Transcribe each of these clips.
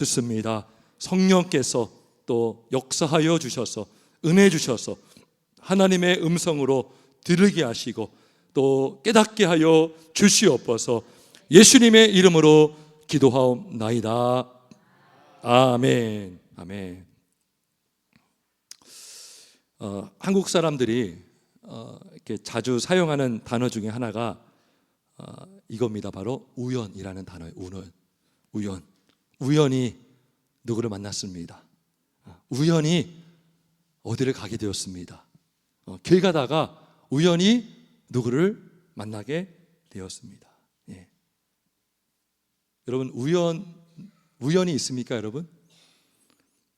듣습니다. 성령께서 또 역사하여 주셔서 은혜 주셔서 하나님의 음성으로 들으게 하시고 또 깨닫게 하여 주시옵소서. 예수님의 이름으로 기도하옵나이다. 아멘. 아멘. 한국 사람들이 이렇게 자주 사용하는 단어 중에 하나가 이겁니다. 바로 우연이라는 단어예요. 우연. 우연히 누구를 만났습니다. 우연히 어디를 가게 되었습니다. 길 가다가 우연히 누구를 만나게 되었습니다. 예. 여러분 우연이 있습니까, 여러분?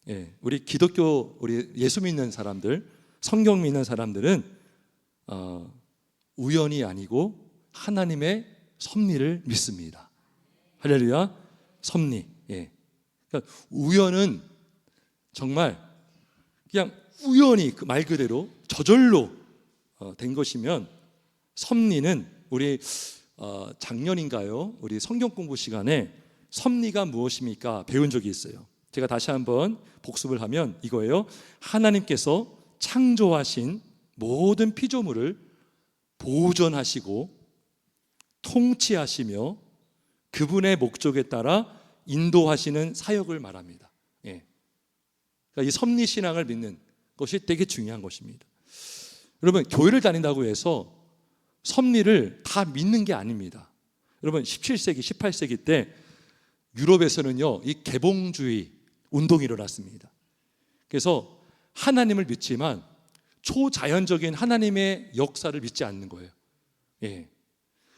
예, 우리 기독교, 우리 예수 믿는 사람들, 성경 믿는 사람들은 우연이 아니고 하나님의 섭리를 믿습니다. 할렐루야, 섭리. 예. 그러니까 우연은 정말 그냥 우연히 그 말 그대로 저절로 된 것이면, 섭리는 우리 작년인가요? 우리 성경 공부 시간에 섭리가 무엇입니까? 배운 적이 있어요. 제가 다시 한번 복습을 하면 이거예요. 하나님께서 창조하신 모든 피조물을 보존하시고 통치하시며 그분의 목적에 따라 인도하시는 사역을 말합니다. 예. 그러니까 이 섭리 신앙을 믿는 것이 되게 중요한 것입니다. 여러분, 교회를 다닌다고 해서 섭리를 다 믿는 게 아닙니다. 여러분, 17세기, 18세기 때 유럽에서는요, 이 개봉주의 운동이 일어났습니다. 그래서 하나님을 믿지만 초자연적인 하나님의 역사를 믿지 않는 거예요. 예.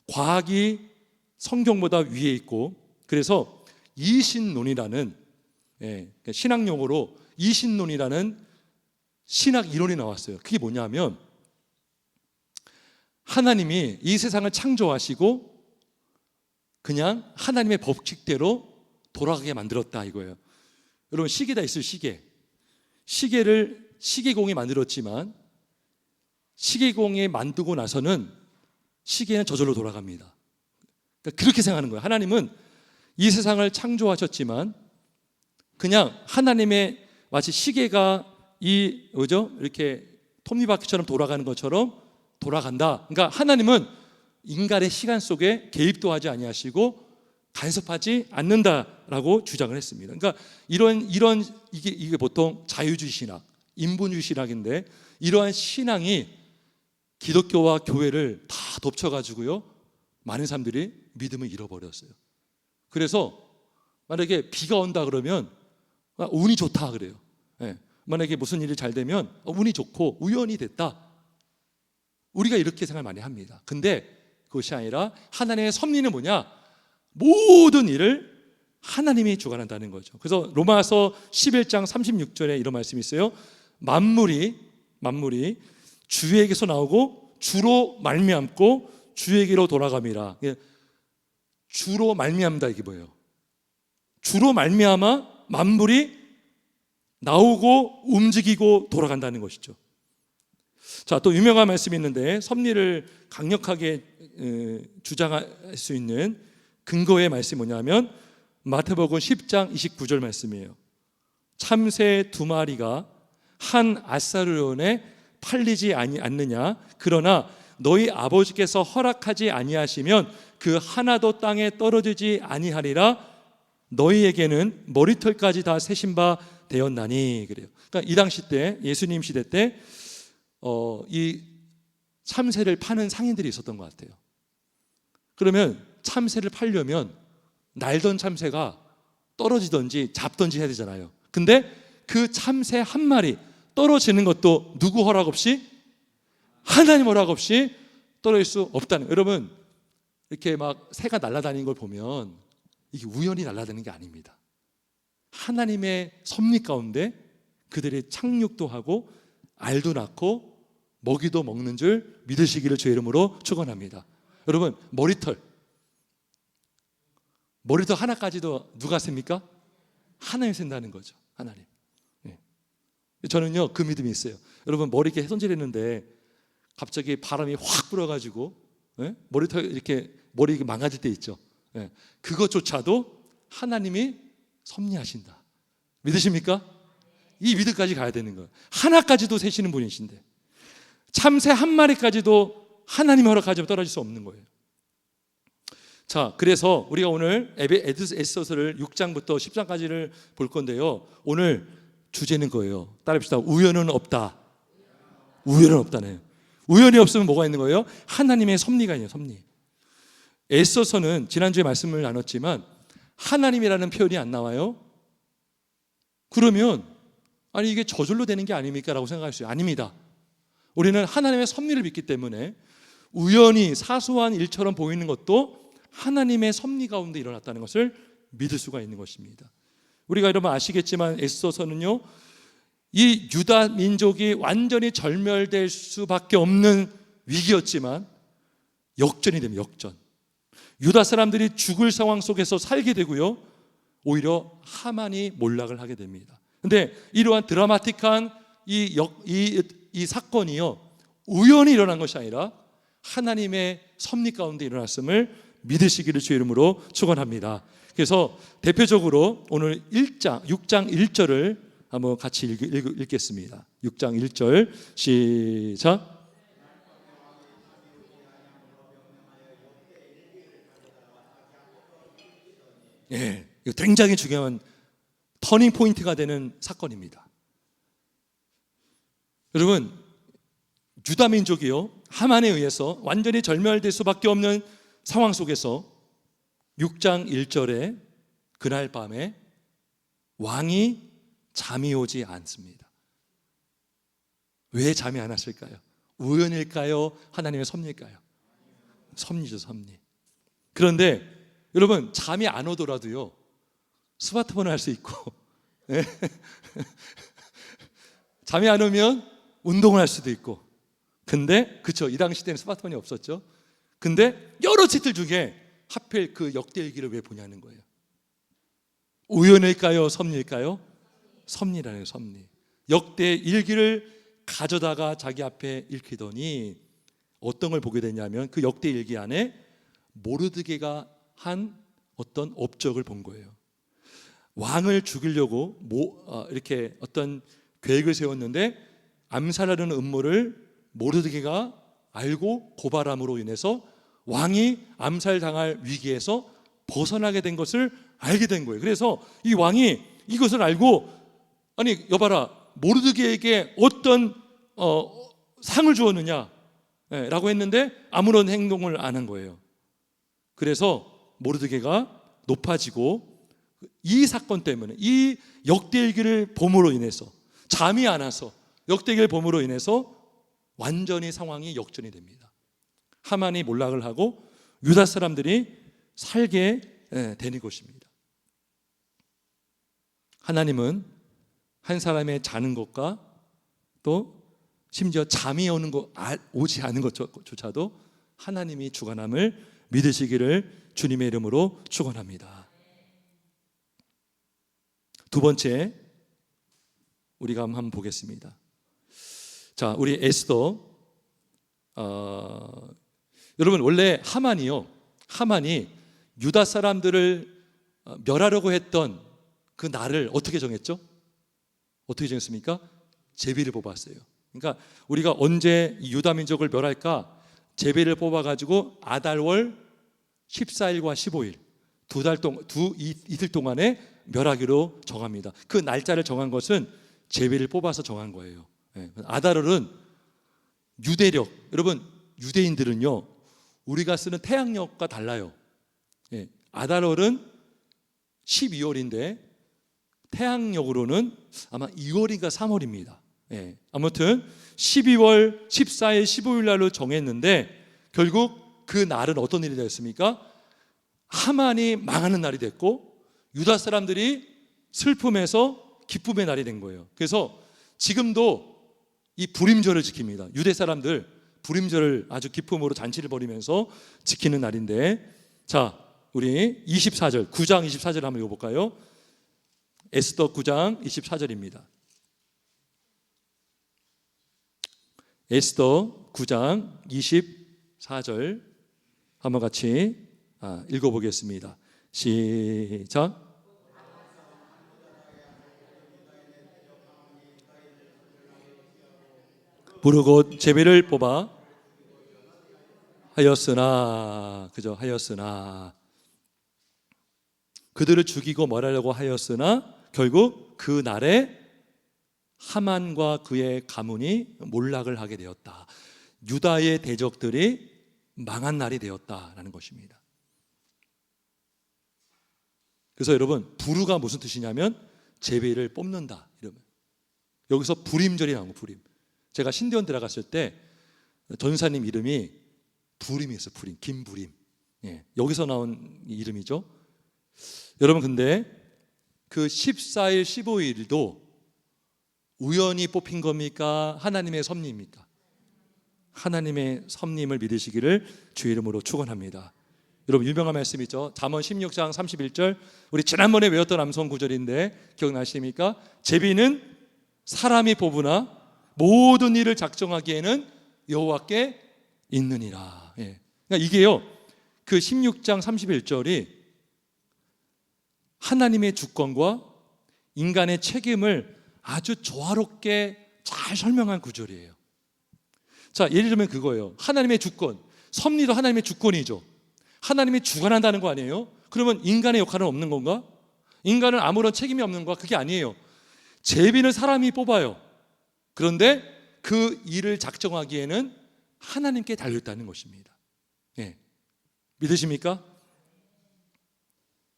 과학이 성경보다 위에 있고, 그래서 이신론이라는, 예, 신학 용어로 이신론이라는 신학 이론이 나왔어요. 그게 뭐냐면 하나님이 이 세상을 창조하시고 그냥 하나님의 법칙대로 돌아가게 만들었다 이거예요. 여러분, 시계다 있어요. 시계를 시계공이 만들었지만 시계공이 만들고 나서는 시계는 저절로 돌아갑니다. 그러니까 그렇게 생각하는 거예요. 하나님은 이 세상을 창조하셨지만 그냥 하나님의 마치 시계가 이렇게 톱니바퀴처럼 돌아가는 것처럼 돌아간다. 그러니까 하나님은 인간의 시간 속에 개입도 하지 아니하시고 간섭하지 않는다라고 주장을 했습니다. 그러니까 이게 보통 자유주의 신학, 인본주의 신학인데, 이러한 신앙이 기독교와 교회를 다 덮쳐가지고요, 많은 사람들이 믿음을 잃어버렸어요. 그래서 만약에 비가 온다 그러면 운이 좋다 그래요. 예. 만약에 무슨 일이 잘 되면 운이 좋고 우연히 됐다. 우리가 이렇게 생각을 많이 합니다. 근데 그것이 아니라 하나님의 섭리는 뭐냐? 모든 일을 하나님이 주관한다는 거죠. 그래서 로마서 11장 36절에 이런 말씀이 있어요. 만물이 주에게서 나오고 주로 말미암고 주에게로 돌아감이라. 주로 말미암다, 이게 뭐예요? 주로 말미암아 만물이 나오고 움직이고 돌아간다는 것이죠. 자, 또 유명한 말씀이 있는데, 섭리를 강력하게 주장할 수 있는 근거의 말씀이 뭐냐면 마태복음 10장 29절 말씀이에요. 참새 2마리가 한 아사르온에 팔리지 않느냐? 그러나 너희 아버지께서 허락하지 아니하시면 그 하나도 땅에 떨어지지 아니하리라. 너희에게는 머리털까지 다 세신 바 되었나니. 그래요. 그러니까 이 당시 때, 예수님 시대 때 이 참새를 파는 상인들이 있었던 것 같아요. 그러면 참새를 팔려면 날던 참새가 떨어지든지 잡든지 해야 되잖아요. 근데 그 참새 한 마리 떨어지는 것도 누구 허락 없이, 하나님 허락 없이 떨어질 수 없다는. 여러분, 이렇게 막 새가 날아다니는 걸 보면 이게 우연히 날아다니는 게 아닙니다. 하나님의 섭리 가운데 그들이 착륙도 하고 알도 낳고 먹이도 먹는 줄 믿으시기를 주의 이름으로 축원합니다. 여러분, 머리털 하나까지도 누가 셉니까? 하나님 센다는 거죠. 하나님. 네. 저는요, 그 믿음이 있어요. 여러분, 머리 이렇게 손질했는데 갑자기 바람이 확 불어가지고, 네? 머리털 이렇게 머리 망가질 때 있죠. 네. 그것조차도 하나님이 섭리하신다. 믿으십니까? 이 믿음까지 가야 되는 거예요. 하나까지도 세시는 분이신데 참새 한 마리까지도 하나님 허락하지 떨어질 수 없는 거예요. 자, 그래서 우리가 오늘 에스더서를 6장부터 10장까지를 볼 건데요. 오늘 주제는 거예요. 따라합시다. 우연은 없다. 우연은 없다네요. 우연이 없으면 뭐가 있는 거예요? 하나님의 섭리가 있네요. 섭리. 에스더서는 지난주에 말씀을 나눴지만 하나님이라는 표현이 안 나와요. 그러면 아니 이게 저절로 되는 게 아닙니까? 라고 생각할 수 있어요. 아닙니다. 우리는 하나님의 섭리를 믿기 때문에 우연히 사소한 일처럼 보이는 것도 하나님의 섭리 가운데 일어났다는 것을 믿을 수가 있는 것입니다. 우리가 여러분 아시겠지만 에스더서는요, 이 유다 민족이 완전히 절멸될 수밖에 없는 위기였지만 역전이 됩니다. 역전. 유다 사람들이 죽을 상황 속에서 살게 되고요, 오히려 하만이 몰락을 하게 됩니다. 근데 이러한 드라마틱한 이 사건이요, 우연히 일어난 것이 아니라 하나님의 섭리 가운데 일어났음을 믿으시기를 주의 이름으로 축원합니다. 그래서 대표적으로 오늘 6장 1절을 한번 같이 읽겠습니다. 6장 1절 시작. 예, 이거 굉장히 중요한 터닝 포인트가 되는 사건입니다. 여러분, 유다 민족이요, 하만에 의해서 완전히 절멸될 수밖에 없는 상황 속에서 6장 1절에 그날 밤에 왕이 잠이 오지 않습니다. 왜 잠이 안 왔을까요? 우연일까요? 하나님의 섭리일까요? 섭리죠, 섭리. 그런데 여러분, 잠이 안 오더라도요, 스마트폰을 할 수 있고 잠이 안 오면 운동을 할 수도 있고. 근데 그쵸, 이 당시 때는 스마트폰이 없었죠. 근데 여러 책들 중에 하필 그 역대일기를 왜 보냐는 거예요. 우연일까요? 섭리일까요? 섭리라는 섭리. 역대일기를 가져다가 자기 앞에 읽히더니 어떤 걸 보게 되냐면 그 역대일기 안에 모르드게가 한 어떤 업적을 본 거예요. 왕을 죽이려고 이렇게 어떤 계획을 세웠는데 암살하려는 음모를 모르드게가 알고 고발함으로 인해서 왕이 암살당할 위기에서 벗어나게 된 것을 알게 된 거예요. 그래서 이 왕이 이것을 알고, 아니 여봐라, 모르드게에게 어떤 상을 주었느냐 라고 했는데 아무런 행동을 안 한 거예요. 그래서 모르드게가 높아지고, 이 사건 때문에, 이 역대일기를 봄으로 인해서, 잠이 안 와서 역대일기를 봄으로 인해서 완전히 상황이 역전이 됩니다. 하만이 몰락을 하고 유다 사람들이 살게 되는 것입니다. 하나님은 한 사람의 자는 것과 또 심지어 잠이 오는 거 오지 않은 것조차도 하나님이 주관함을 믿으시기를 주님의 이름으로 축원합니다. 두 번째, 우리가 한번 보겠습니다. 자, 우리 에스더, 여러분 원래 하만이 유다 사람들을 멸하려고 했던 그 날을 어떻게 정했죠? 어떻게 정했습니까? 제비를 뽑았어요. 그러니까 우리가 언제 유다 민족을 멸할까? 제비를 뽑아가지고 아달월 14일과 15일 이틀 동안에 멸하기로 정합니다. 그 날짜를 정한 것은 제비를 뽑아서 정한 거예요. 아달월은 유대력, 여러분 유대인들은요, 우리가 쓰는 태양력과 달라요. 아달월은 12월인데 태양력으로는 아마 2월인가 3월입니다. 아무튼 12월 14일 15일 날로 정했는데 결국 그 날은 어떤 일이 되었습니까? 하만이 망하는 날이 됐고 유다 사람들이 슬픔에서 기쁨의 날이 된 거예요. 그래서 지금도 이 불임절을 지킵니다. 유대 사람들 불임절을 아주 기쁨으로 잔치를 벌이면서 지키는 날인데, 자, 우리 24절 9장 24절 한번 읽어볼까요? 에스더 9장 24절입니다. 에스더 9장 24절 한번 같이 읽어보겠습니다. 시작. 부르고 제비를 뽑아 하였으나, 그죠? 하였으나 그들을 죽이고 멸하려고 하였으나 결국 그 날에 하만과 그의 가문이 몰락을 하게 되었다. 유다의 대적들이 망한 날이 되었다라는 것입니다. 그래서 여러분, 부르가 무슨 뜻이냐면 제비를 뽑는다, 이러면. 여기서 불임절이 나온 거, 불임. 제가 신대원 들어갔을 때 전사님 이름이 불임이었어요. 불임, 김불임. 예, 여기서 나온 이름이죠. 여러분, 근데 그 14일, 15일도 우연히 뽑힌 겁니까? 하나님의 섭리입니까? 하나님의 섭림을 믿으시기를 주의 이름으로 축원합니다. 여러분, 유명한 말씀 있죠. 잠언 16장 31절, 우리 지난번에 외웠던 암송 구절인데 기억나십니까? 제비는 사람이 뽑으나 모든 일을 작정하기에는 여호와께 있느니라. 예. 그러니까 이게요, 그 16장 31절이 하나님의 주권과 인간의 책임을 아주 조화롭게 잘 설명한 구절이에요. 자, 예를 들면 그거예요. 하나님의 주권, 섭리도 하나님의 주권이죠. 하나님이 주관한다는 거 아니에요? 그러면 인간의 역할은 없는 건가? 인간은 아무런 책임이 없는 건가? 그게 아니에요. 제비는 사람이 뽑아요. 그런데 그 일을 작정하기에는 하나님께 달려있다는 것입니다. 예. 믿으십니까?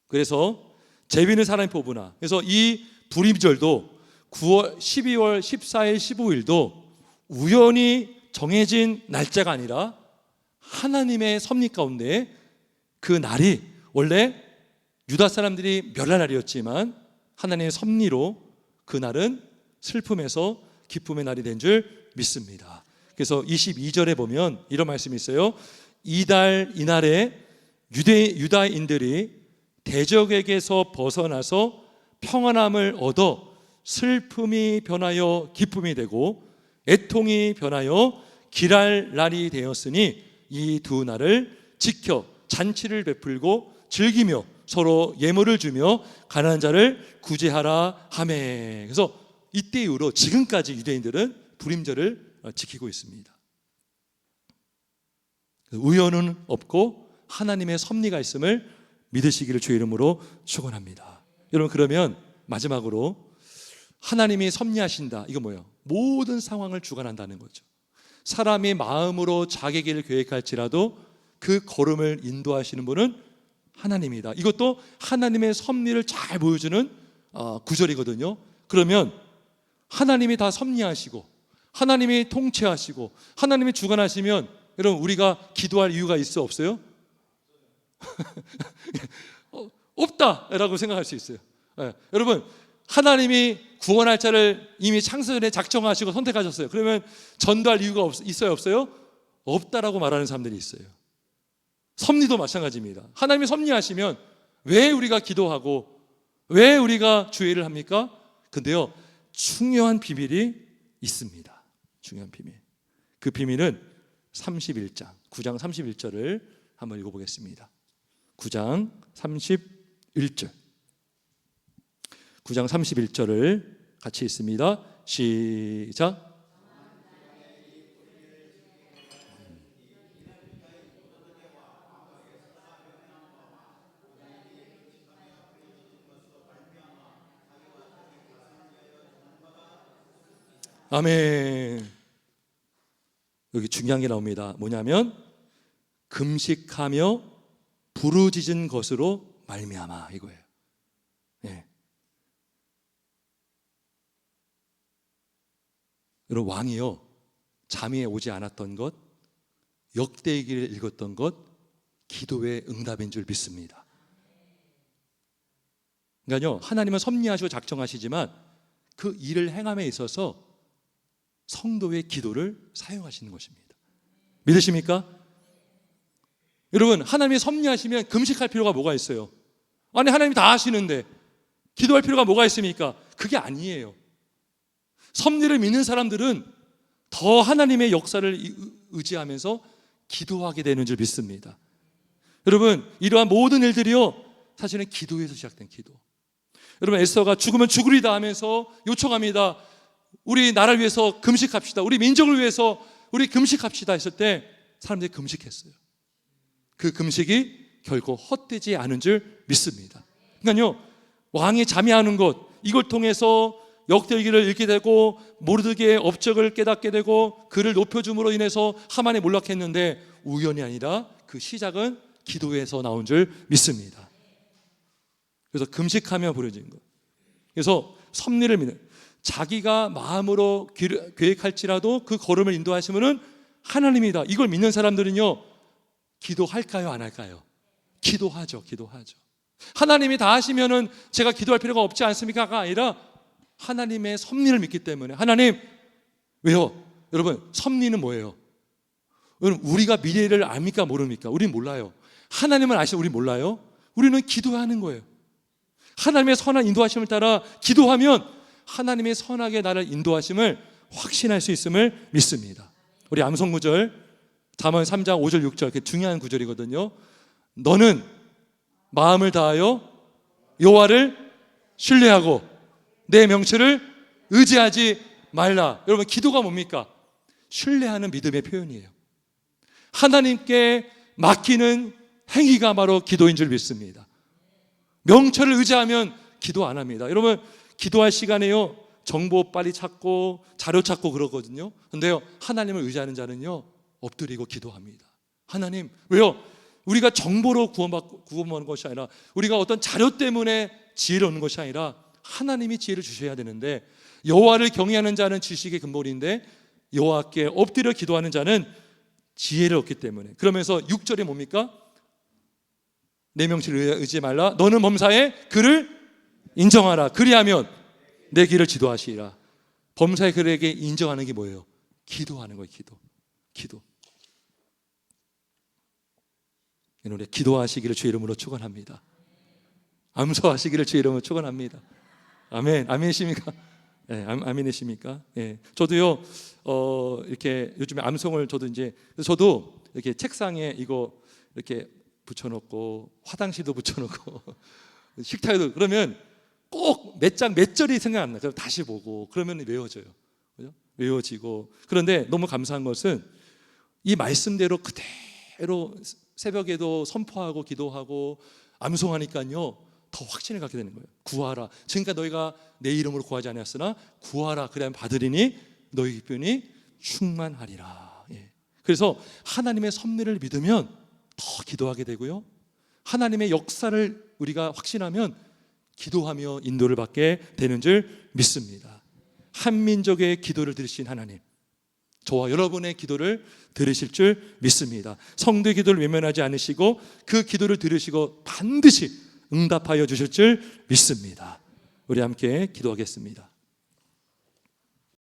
그래서 제비는 사람이 뽑으나, 그래서 이 불임절도 9월, 12월 14일, 15일도 우연히 정해진 날짜가 아니라 하나님의 섭리 가운데 그 날이 원래 유다 사람들이 멸할 날이었지만 하나님의 섭리로 그 날은 슬픔에서 기쁨의 날이 된 줄 믿습니다. 그래서 22절에 보면 이런 말씀이 있어요. 이날에 유다인들이 대적에게서 벗어나서 평안함을 얻어 슬픔이 변하여 기쁨이 되고 애통이 변하여 길할 날이 되었으니 이 두 날을 지켜 잔치를 베풀고 즐기며 서로 예물을 주며 가난한 자를 구제하라 하매. 그래서 이때 이후로 지금까지 유대인들은 불임절을 지키고 있습니다. 우연은 없고 하나님의 섭리가 있음을 믿으시기를 주의 이름으로 축원합니다. 여러분, 그러면 마지막으로 하나님이 섭리하신다, 이거 뭐예요? 모든 상황을 주관한다는 거죠. 사람이 마음으로 자기 길을 계획할지라도 그 걸음을 인도하시는 분은 하나님이다. 이것도 하나님의 섭리를 잘 보여주는 구절이거든요. 그러면 하나님이 다 섭리하시고 하나님이 통치하시고 하나님이 주관하시면 여러분, 우리가 기도할 이유가 있어, 없어요? 없다라고 생각할 수 있어요. 네. 여러분, 하나님이 구원할 자를 이미 창세 전에 작정하시고 선택하셨어요. 그러면 전도할 이유가 있어요, 없어요? 없다라고 말하는 사람들이 있어요. 섭리도 마찬가지입니다. 하나님이 섭리하시면 왜 우리가 기도하고 왜 우리가 주의를 합니까? 근데요, 중요한 비밀이 있습니다. 중요한 비밀. 그 비밀은 31장 9장 31절을 한번 읽어보겠습니다. 9장 31절 9장 31절을 같이 읽습니다. 시작. 아멘. 여기 중요한 게 나옵니다. 뭐냐면 금식하며 부르짖은 것으로 말미암아, 이거예요. 예. 여러분, 왕이요, 잠이 오지 않았던 것, 역대기를 읽었던 것, 기도의 응답인 줄 믿습니다. 그러니까요, 하나님은 섭리하시고 작정하시지만 그 일을 행함에 있어서 성도의 기도를 사용하시는 것입니다. 믿으십니까? 여러분, 하나님이 섭리하시면 금식할 필요가 뭐가 있어요? 아니, 하나님이 다 하시는데 기도할 필요가 뭐가 있습니까? 그게 아니에요. 섭리를 믿는 사람들은 더 하나님의 역사를 의지하면서 기도하게 되는 줄 믿습니다. 여러분, 이러한 모든 일들이요, 사실은 기도에서 시작된 기도. 여러분, 에스더가 죽으면 죽으리다 하면서 요청합니다. 우리 나라를 위해서 금식합시다, 우리 민족을 위해서 우리 금식합시다 했을 때 사람들이 금식했어요. 그 금식이 결코 헛되지 않은 줄 믿습니다. 그러니까요, 왕이 잠이 하는 것, 이걸 통해서 역대기를 읽게 되고 모르드게의 업적을 깨닫게 되고 그를 높여줌으로 인해서 하만이 몰락했는데 우연이 아니라 그 시작은 기도에서 나온 줄 믿습니다. 그래서 금식하며 부르짖는 것. 그래서 섭리를 믿는, 자기가 마음으로 계획할지라도 그 걸음을 인도하시면은 하나님이다, 이걸 믿는 사람들은요, 기도할까요, 안 할까요? 기도하죠. 하나님이 다 하시면은 제가 기도할 필요가 없지 않습니까가 아니라 하나님의 섭리를 믿기 때문에. 하나님, 왜요? 여러분, 섭리는 뭐예요? 여러분, 우리가 미래를 압니까, 모릅니까? 우리는 몰라요. 하나님은 아시죠? 우리 몰라요. 우리는 기도하는 거예요. 하나님의 선한 인도하심을 따라 기도하면 하나님의 선하게 나를 인도하심을 확신할 수 있음을 믿습니다. 우리 암송 구절, 잠언 3장 5절 6절, 그 중요한 구절이거든요. 너는 마음을 다하여 여호와를 신뢰하고 내 명철을 의지하지 말라. 여러분, 기도가 뭡니까? 신뢰하는 믿음의 표현이에요. 하나님께 맡기는 행위가 바로 기도인 줄 믿습니다. 명철을 의지하면 기도 안 합니다. 여러분, 기도할 시간에요, 정보 빨리 찾고 자료 찾고 그러거든요. 근데요, 하나님을 의지하는 자는요, 엎드리고 기도합니다. 하나님, 왜요? 우리가 정보로 구원받는 것이 아니라, 우리가 어떤 자료 때문에 지혜를 얻는 것이 아니라 하나님이 지혜를 주셔야 되는데, 여호와를 경외하는 자는 지식의 근본인데 여호와께 엎드려 기도하는 자는 지혜를 얻기 때문에. 그러면서 6절에 뭡니까? 내 명철을 의지하지 말라. 너는 범사에 그를 인정하라. 그리하면 내 길을 지도하시리라. 범사에 그에게 인정하는 게 뭐예요? 기도하는 거예요. 기도. 우리 기도하시기를 주의 이름으로 축원합니다. 암소하시기를 주의 이름으로 축원합니다. 아멘. 아멘이십니까? 네, 아멘이십니까? 네. 저도요, 이렇게 요즘에 암송을 저도 이렇게 책상에 이거 이렇게 붙여놓고 화장실도 붙여놓고 식탁에도, 그러면 꼭 몇 장 몇 절이 생각 안 나요. 그럼 다시 보고 그러면 외워져요. 그죠? 외워지고. 그런데 너무 감사한 것은 이 말씀대로 그대로 새벽에도 선포하고 기도하고 암송하니까요, 더 확신을 갖게 되는 거예요. 구하라. 그러니까 너희가 내 이름으로 구하지 않았으나 구하라. 그래야 받으리니 너희 기쁨이 충만하리라. 예. 그래서 하나님의 섭리를 믿으면 더 기도하게 되고요, 하나님의 역사를 우리가 확신하면 기도하며 인도를 받게 되는 줄 믿습니다. 한민족의 기도를 들으신 하나님, 저와 여러분의 기도를 들으실 줄 믿습니다. 성도의 기도를 외면하지 않으시고 그 기도를 들으시고 반드시 응답하여 주실 줄 믿습니다. 우리 함께 기도하겠습니다.